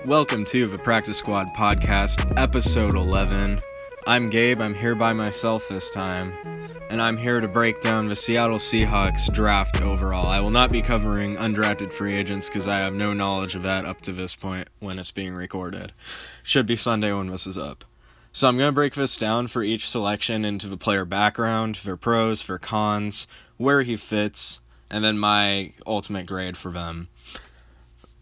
Welcome to the Practice Squad Podcast, Episode 11. I'm Gabe, I'm here by myself this time, and I'm here to break down the Seattle Seahawks draft overall. I will not be covering undrafted free agents because I have no knowledge of that up to this point when it's being recorded. Should be Sunday when this is up. So I'm going to break this down for each selection into the player background, their pros, their cons, where he fits, and then my ultimate grade for them.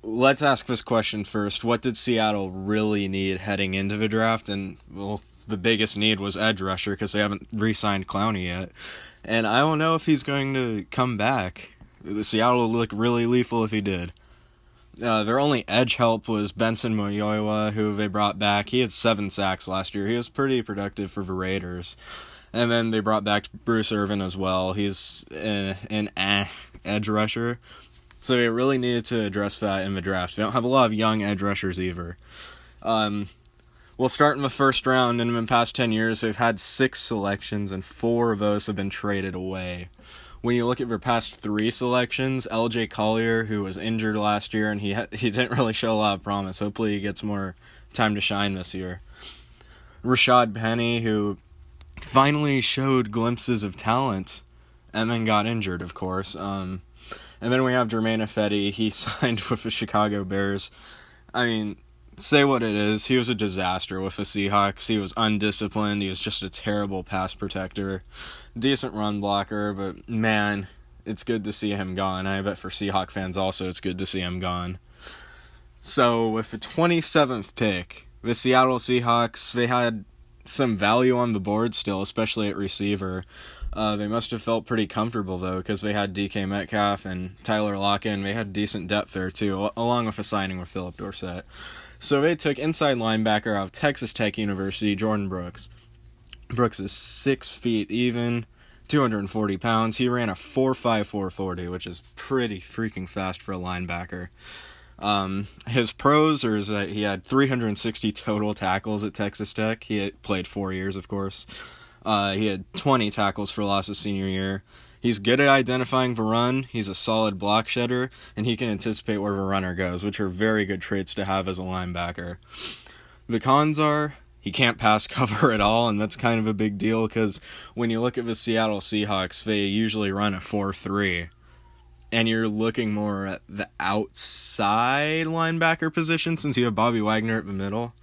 Let's ask this question first. What did Seattle really need heading into the draft? And, well, the biggest need was edge rusher because they haven't re-signed Clowney yet. And I don't know if he's going to come back. Seattle would look really lethal if he did. Their only edge help was Benson Mayowa, who they brought back. He had 7 sacks last year. He was pretty productive for the Raiders. And then they brought back Bruce Irvin as well. He's an edge rusher. So they really needed to address that in the draft. They don't have a lot of young edge rushers either. We'll start in the first round, and in the past 10 years, they've had 6 selections, and 4 of those have been traded away. When you look at their past 3 selections, L.J. Collier, who was injured last year, and he didn't really show a lot of promise. Hopefully he gets more time to shine this year. Rashad Penny, who finally showed glimpses of talent, and then got injured, of course. And then we have Jermaine Ifedi. He signed with the Chicago Bears. I mean, say what it is. He was a disaster with the Seahawks. He was undisciplined. He was just a terrible pass protector. Decent run blocker, but man, it's good to see him gone. I bet for Seahawk fans also it's good to see him gone. So with the 27th pick, the Seattle Seahawks, they had some value on the board still, especially at receiver. They must have felt pretty comfortable, though, because they had DK Metcalf and Tyler Lockett, and they had decent depth there, too, along with a signing with Philip Dorsett. So they took inside linebacker out of Texas Tech University, Jordan Brooks. Brooks is 6 feet even, 240 pounds. He ran a 4.5 40, which is pretty freaking fast for a linebacker. His pros are that he had 360 total tackles at Texas Tech. He had played 4 years, of course. He had 20 tackles for loss his senior year. He's good at identifying the run, he's a solid block shedder, and he can anticipate where the runner goes, which are very good traits to have as a linebacker. The cons are, he can't pass cover at all, and that's kind of a big deal, because when you look at the Seattle Seahawks, they usually run a 4-3, and you're looking more at the outside linebacker position, since you have Bobby Wagner at the middle.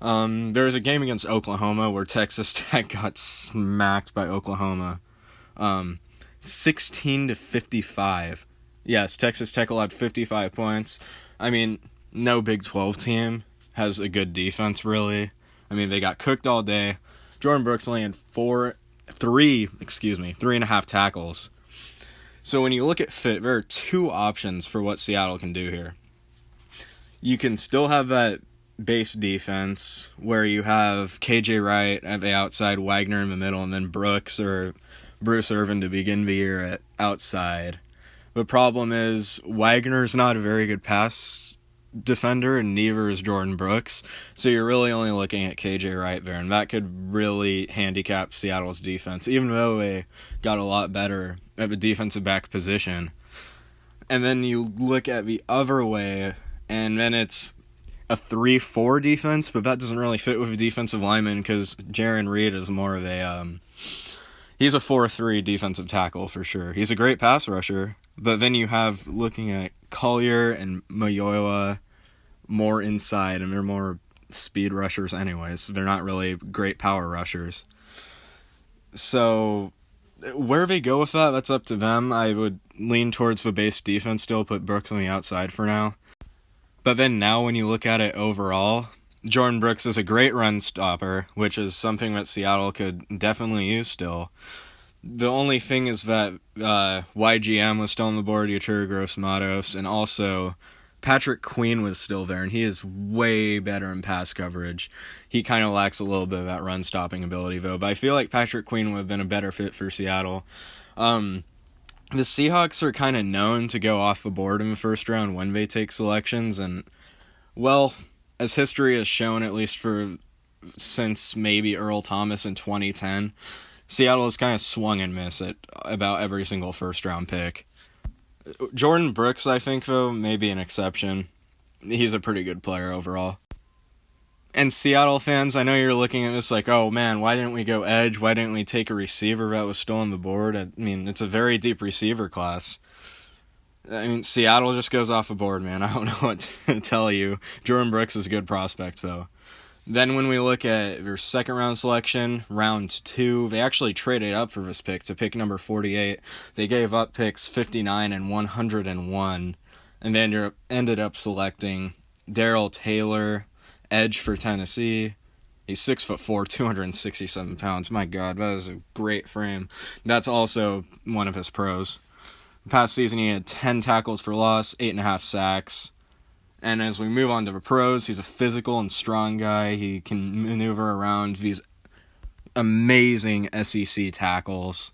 There was a game against Oklahoma where Texas Tech got smacked by Oklahoma. 16-55. Yes, Texas Tech allowed 55 points. I mean, no Big 12 team has a good defense, really. I mean, they got cooked all day. Jordan Brooks only had 3.5 tackles. So when you look at fit, there are 2 options for what Seattle can do here. You can still have that base defense where you have KJ Wright at the outside, Wagner in the middle, and then Brooks or Bruce Irvin to begin the year at outside. The problem is Wagner's not a very good pass defender, and neither is Jordan Brooks, so you're really only looking at KJ Wright there, and that could really handicap Seattle's defense, even though they got a lot better at the defensive back position. And then you look at the other way, and then it's a 3-4 defense, but that doesn't really fit with a defensive lineman because Jaron Reed is more of a, he's a 4-3 defensive tackle for sure. He's a great pass rusher, but then you have, looking at Collier and Mayowa, more inside, and they're more speed rushers anyways, so they're not really great power rushers. So where they go with that, that's up to them. I would lean towards the base defense still, put Brooks on the outside for now. But then now when you look at it overall, Jordan Brooks is a great run stopper, which is something that Seattle could definitely use still. The only thing is that YGM was still on the board, Yetur Gross-Matos, and also Patrick Queen was still there, and he is way better in pass coverage. He kind of lacks a little bit of that run-stopping ability, though, but I feel like Patrick Queen would have been a better fit for Seattle. The Seahawks are kind of known to go off the board in the first round when they take selections, and, well, as history has shown, at least since maybe Earl Thomas in 2010, Seattle has kind of swung and missed at about every single first-round pick. Jordan Brooks, I think, though, may be an exception. he's a pretty good player overall. And Seattle fans, I know you're looking at this like, oh man, why didn't we go edge? Why didn't we take a receiver that was still on the board? I mean, it's a very deep receiver class. I mean, Seattle just goes off the board, man. I don't know what to tell you. Jordan Brooks is a good prospect, though. Then when we look at your second round selection, round 2, they actually traded up for this pick to pick number 48. They gave up picks 59 and 101, and they ended up selecting Darrell Taylor, edge for Tennessee. He's 6'4", 267 pounds. My God, that is a great frame. That's also one of his pros. Past season, he had 10 tackles for loss, 8.5 sacks. And as we move on to the pros, he's a physical and strong guy. He can maneuver around these amazing SEC tackles.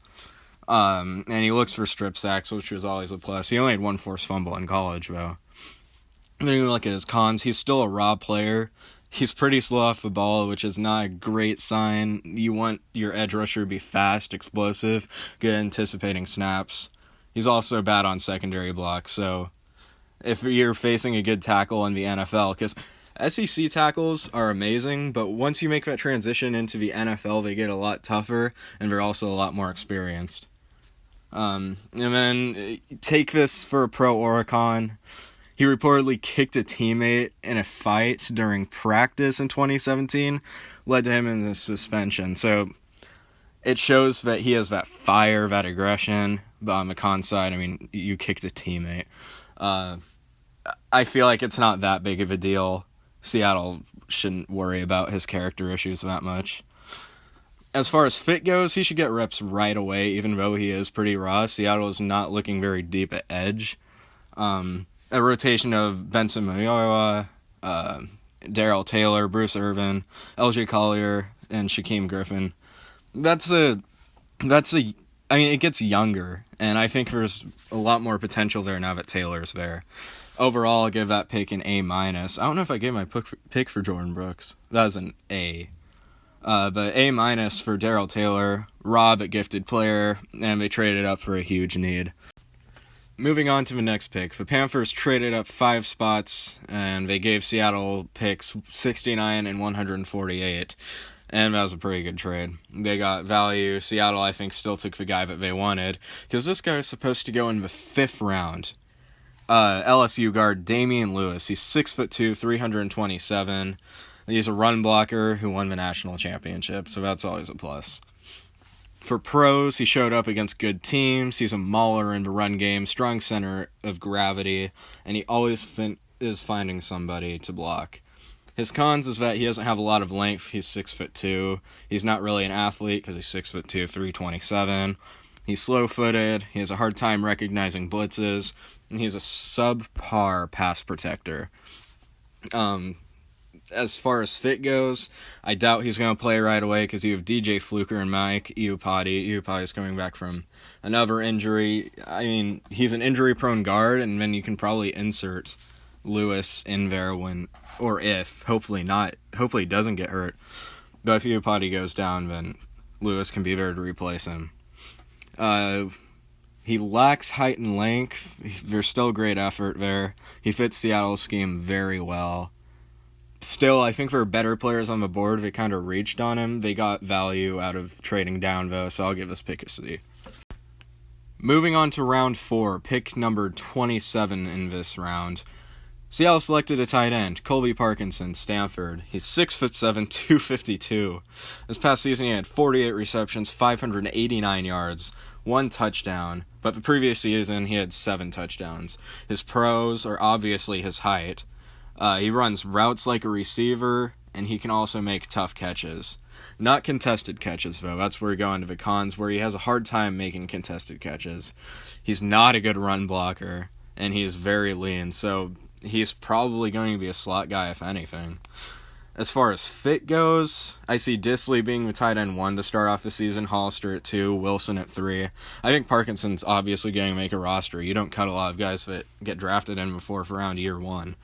And he looks for strip sacks, which was always a plus. He only had one forced fumble in college, though. And then you look at his cons. He's still a raw player. He's pretty slow off the ball, which is not a great sign. You want your edge rusher to be fast, explosive, good anticipating snaps. He's also bad on secondary blocks, so if you're facing a good tackle in the NFL, because SEC tackles are amazing, but once you make that transition into the NFL, they get a lot tougher, and they're also a lot more experienced. And then take this for a pro Oricon. He reportedly kicked a teammate in a fight during practice in 2017, led to him in the suspension. So it shows that he has that fire, that aggression. But on the con side, I mean, you kicked a teammate. I feel like it's not that big of a deal. Seattle shouldn't worry about his character issues that much. As far as fit goes, he should get reps right away, even though he is pretty raw. Seattle is not looking very deep at edge. A rotation of Benson Mayowa, Darrell Taylor, Bruce Irvin, LJ Collier, and Shaquem Griffin. I mean, it gets younger, and I think there's a lot more potential there now that Taylor's there. Overall, I'll give that pick an A-. I don't know if I gave my pick for Jordan Brooks. That was an A. But A- for Darrell Taylor, raw but gifted player, and they traded up for a huge need. Moving on to the next pick, the Panthers traded up 5 spots, and they gave Seattle picks 69 and 148, and that was a pretty good trade. They got value. Seattle, I think, still took the guy that they wanted, because this guy was supposed to go in the 5th round. LSU guard Damian Lewis. He's 6'2", 327. He's a run blocker who won the national championship, so that's always a plus. For pros, he showed up against good teams. He's a mauler in the run game, strong center of gravity, and he always is finding somebody to block. His cons is that he doesn't have a lot of length. He's 6'2". He's not really an athlete because he's 6'2", 327. He's slow-footed. He has a hard time recognizing blitzes, and he's a subpar pass protector. As far as fit goes, I doubt he's going to play right away because you have DJ Fluker and Mike Iupati. Iupati's coming back from another injury. I mean, he's an injury-prone guard, and then you can probably insert Lewis in there hopefully he doesn't get hurt. But if Iupati goes down, then Lewis can be there to replace him. He lacks height and length. There's still great effort there. He fits Seattle's scheme very well. Still, I think there are better players on the board. They kind of reached on him. They got value out of trading down, though, so I'll give this pick a C. Moving on to round 4, pick number 27 in this round. Seattle selected a tight end, Colby Parkinson, Stanford. He's 6'7", 252. This past season, he had 48 receptions, 589 yards, 1 touchdown, but the previous season, he had 7 touchdowns. His pros are obviously his height. He runs routes like a receiver, and he can also make tough catches. Not contested catches, though. That's where we go into the cons, where he has a hard time making contested catches. He's not a good run blocker, and he is very lean, so he's probably going to be a slot guy, if anything. As far as fit goes, I see Disley being the tight end 1 to start off the season, Hollister at 2, Wilson at 3. I think Parkinson's obviously going to make a roster. You don't cut a lot of guys that get drafted in before for around year 1.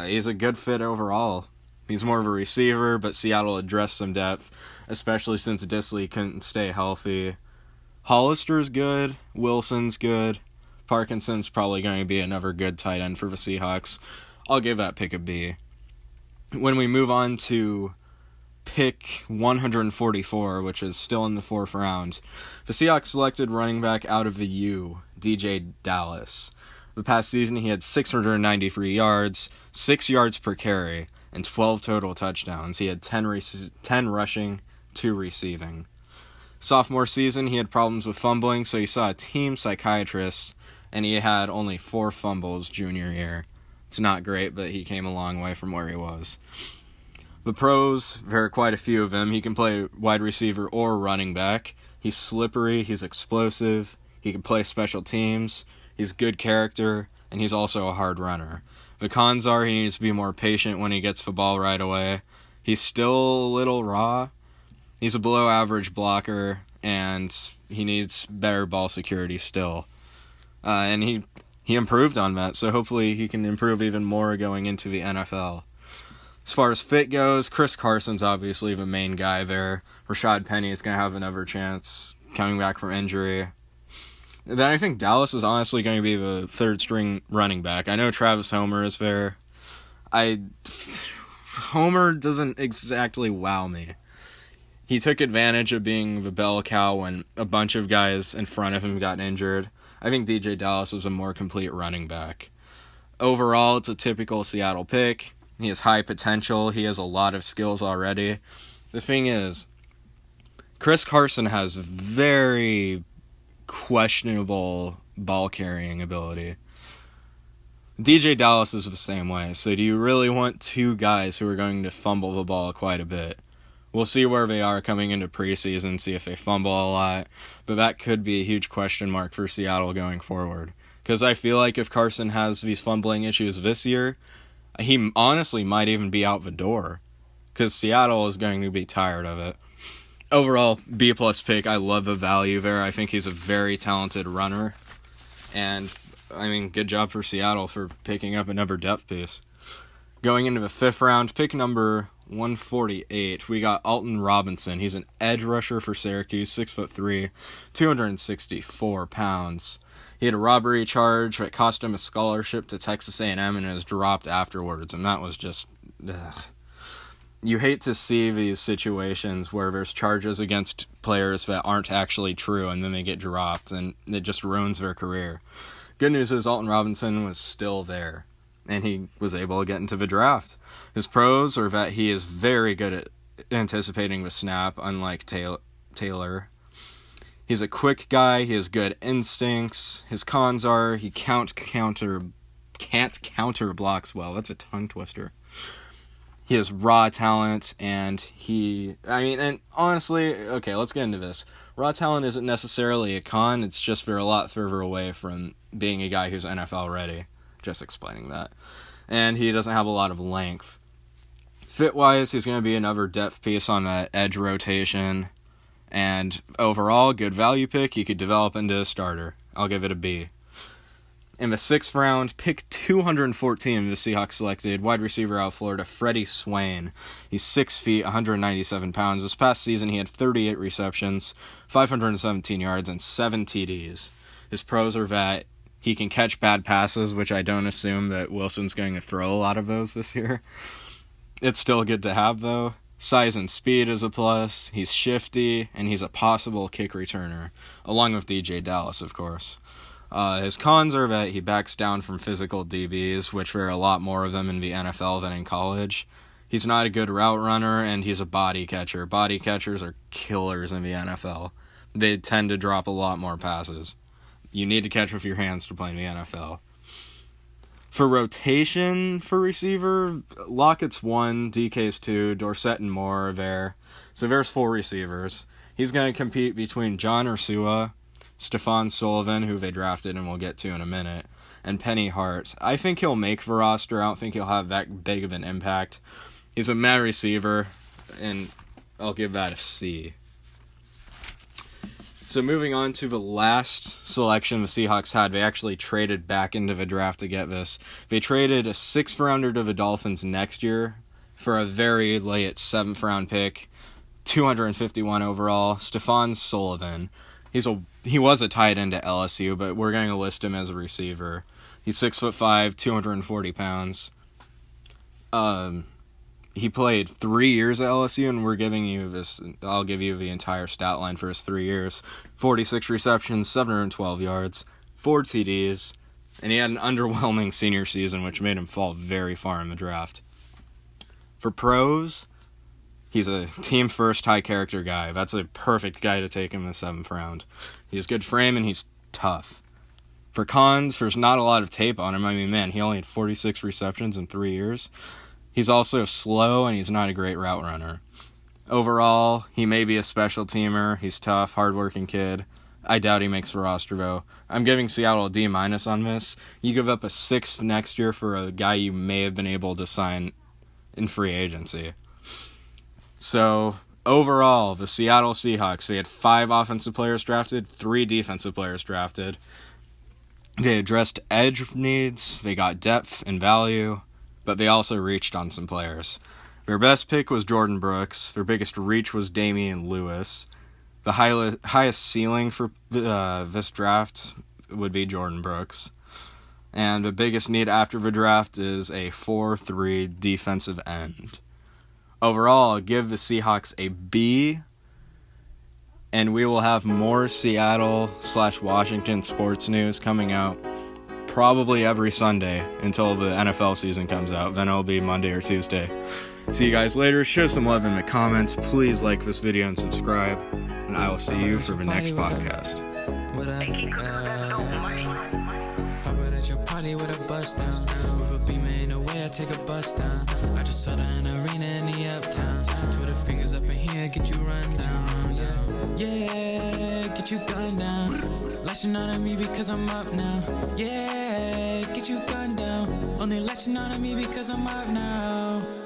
He's a good fit overall. He's more of a receiver, but Seattle addressed some depth, especially since Disley couldn't stay healthy. Hollister's good. Wilson's good. Parkinson's probably going to be another good tight end for the Seahawks. I'll give that pick a B. When we move on to pick 144, which is still in the 4th round, the Seahawks selected running back out of the U, DJ Dallas. The past season, he had 693 yards, 6 yards per carry, and 12 total touchdowns. He had 10 rushing, 2 receiving. Sophomore season, he had problems with fumbling, so he saw a team psychiatrist, and he had only 4 fumbles junior year. It's not great, but he came a long way from where he was. The pros, there are quite a few of them. He can play wide receiver or running back. He's slippery, he's explosive, he can play special teams, he's good character, and he's also a hard runner. The cons are he needs to be more patient when he gets the ball right away. He's still a little raw. He's a below average blocker, and he needs better ball security still. And he improved on that, so hopefully he can improve even more going into the NFL. As far as fit goes, Chris Carson's obviously the main guy there. Rashad Penny is going to have another chance coming back from injury. Then I think Dallas is honestly going to be the 3rd-string running back. I know Travis Homer is there. Homer doesn't exactly wow me. He took advantage of being the bell cow when a bunch of guys in front of him got injured. I think DJ Dallas is a more complete running back. Overall, it's a typical Seattle pick. He has high potential. He has a lot of skills already. The thing is, Chris Carson has very questionable ball carrying ability. DJ Dallas is the same way. So do you really want 2 guys who are going to fumble the ball quite a bit? We'll see where they are coming into preseason, see if they fumble a lot. But that could be a huge question mark for Seattle going forward. Because I feel like if Carson has these fumbling issues this year, he honestly might even be out the door. Because Seattle is going to be tired of it. Overall, B+ pick. I love the value there. I think he's a very talented runner. And, good job for Seattle for picking up another depth piece. Going into the 5th round, pick number 148, we got Alton Robinson. He's an edge rusher for Syracuse, 6'3", 264 pounds. He had a robbery charge that cost him a scholarship to Texas A&M and it was dropped afterwards, and that was just... ugh. You hate to see these situations where there's charges against players that aren't actually true and then they get dropped and it just ruins their career. Good news is Alton Robinson was still there and he was able to get into the draft. His pros are that he is very good at anticipating the snap, unlike Taylor. He's a quick guy, he has good instincts. His cons are he can't counter blocks well. That's a tongue twister. He has raw talent, and and honestly, okay, let's get into this. Raw talent isn't necessarily a con, it's just they're a lot further away from being a guy who's NFL ready. Just explaining that. And he doesn't have a lot of length. Fit-wise, he's going to be another depth piece on that edge rotation. And overall, good value pick. He could develop into a starter. I'll give it a B. In the 6th round, pick 214, the Seahawks selected wide receiver out of Florida, Freddie Swain. He's 6 feet, 197 pounds. This past season, he had 38 receptions, 517 yards, and 7 TDs. His pros are that he can catch bad passes, which I don't assume that Wilson's going to throw a lot of those this year. It's still good to have, though. Size and speed is a plus. He's shifty, and he's a possible kick returner, along with DJ Dallas, of course. His cons are that he backs down from physical DBs, which there are a lot more of them in the NFL than in college. He's not a good route runner, and he's a body catcher. Body catchers are killers in the NFL. They tend to drop a lot more passes. You need to catch with your hands to play in the NFL. For rotation for receiver, Lockett's 1, DK's 2, Dorsett and Moore are there. So there's 4 receivers. He's going to compete between John Ursua, Stephon Sullivan, who they drafted and we'll get to in a minute, and Penny Hart. I think he'll make the roster. I don't think he'll have that big of an impact. He's a mad receiver, and I'll give that a C. So moving on to the last selection the Seahawks had, they actually traded back into the draft to get this. They traded a 6th rounder to the Dolphins next year for a very late 7th round pick, 251 overall, Stephon Sullivan. He was a tight end at LSU, but we're going to list him as a receiver. He's 6'5", 240 pounds. He played 3 years at LSU, and I'll give you the entire stat line for his 3 years. 46 receptions, 712 yards, 4 TDs, and he had an underwhelming senior season, which made him fall very far in the draft. For pros, he's a team-first, high-character guy. That's a perfect guy to take in the 7th round. He has good frame, and he's tough. For cons, there's not a lot of tape on him. I mean, man, he only had 46 receptions in 3 years. He's also slow, and he's not a great route runner. Overall, he may be a special teamer. He's tough, hardworking kid. I doubt he makes the roster, though. I'm giving Seattle a D- on this. You give up a 6th next year for a guy you may have been able to sign in free agency. So, overall, the Seattle Seahawks, they had 5 offensive players drafted, 3 defensive players drafted. They addressed edge needs, they got depth and value, but they also reached on some players. Their best pick was Jordan Brooks. Their biggest reach was Damian Lewis. The highest ceiling for this draft would be Jordan Brooks. And the biggest need after the draft is a 4-3 defensive end. Overall, I'll give the Seahawks a B, and we will have more Seattle/Washington sports news coming out probably every Sunday until the NFL season comes out. Then it'll be Monday or Tuesday. See you guys later. Show some love in the comments. Please like this video and subscribe. And I will see you for the next podcast. Pop it at your party with a bust down. With a beamer in the way, I take a bus down. I just saw that in the arena in the uptown. Twitter fingers up in here, get you run down. Yeah, get you gunned down. Lashing out at me because I'm up now. Yeah, get you gunned down. Only lashing out at me because I'm up now.